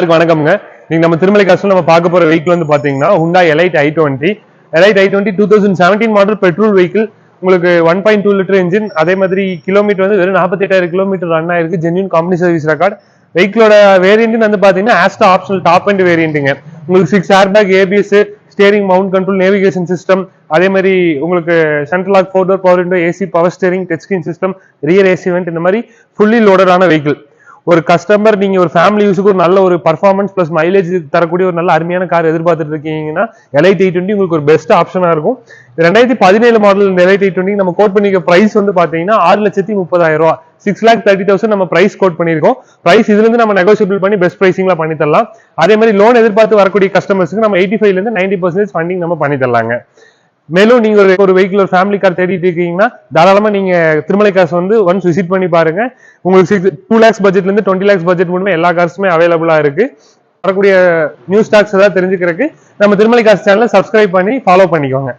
வணக்கம்ங்க. நீங்க நம்ம திருமலை காசுல நம்ம பார்க்க போற வெஹிக்கிள் வந்து பாத்தீங்கன்னா Hyundai Elite i20. Elite i20 2017 model petrol vehicle. உங்களுக்கு 1.2 லிட்டர் இன்ஜின். அதே மாதிரி கிலோமீட்டர் வந்து வெறும் 48,000 கிலோமீட்டர் ரன் ஆயிருக்கு. Genuine company service record. வெஹிக்கிளோட வேரியன்ட் வந்து பாத்தீங்கன்னா ஆஸ்ட்ரா ஆப்ஷனல் டாப் அண்ட் வேரியன்ட்டுங்க. உங்களுக்கு 6 air bag, ABS, steering, mount control, navigation system, அதே மாதிரி உங்களுக்கு central lock, 4 door power window, AC, power steering, touch screen system, rear AC vent, இந்த மாதிரி ஃபுல்லி லோடடான வெஹிக்கிள். ஒரு கஸ்டமர் நீங்க ஒரு ஃபேமிலி யூஸுக்கு ஒரு நல்ல ஒரு பர்ஃபார்மன்ஸ் பிளஸ் மைலேஜ் தரக்கூடிய ஒரு நல்ல அருமையான கார் எதிர்பார்த்துட்டு இருக்கீங்கன்னா Elite i20 உங்களுக்கு ஒரு பெஸ்ட் ஆப்ஷனா இருக்கும். 2017 மாடல் இந்த Elite i20 நம்ம கோட் பண்ணிக்க பிரைஸ் வந்து பாத்தீங்கன்னா 6,30,000 ரூபாய், 6,30,000 நம்ம பிரைஸ் கோட் பண்ணிருக்கோம். பிரைஸ் இதுல இருந்து நம்ம நெகோசியபிள் பண்ணி பெஸ்ட் பிரைசிங்ல பண்ணி தரலாம். அதே மாதிரி லோன் எதிர்பார்த்து வரக்கூடிய கஸ்டமர்ஸ்க்கு நம்ம 85 ல இருந்து 90% ஃபண்டிங் நம்ம பண்ணி தரலாங்க. மேலும் நீங்க ஒரு வெஹிக்கிள், ஒரு ஃபேமிலி கார் தேடிட்டு இருக்கீங்கன்னா தாராளமா நீங்க திருமலை காசு வந்து ஒன்ஸ் விசிட் பண்ணி பாருங்க. உங்களுக்கு 2 lakhs பட்ஜெட்ல இருந்து 20 lakhs பட்ஜெட் மூலமா எல்லா கார்ஸுமே அவைலபிளா இருக்கு. வரக்கூடிய நியூ ஸ்டாக்ஸ் ஏதாவது தெரிஞ்சுக்கிறதுக்கு நம்ம திருமலை காசு சேனலை சப்ஸ்கிரைப் பண்ணி ஃபாலோ பண்ணிக்கோங்க.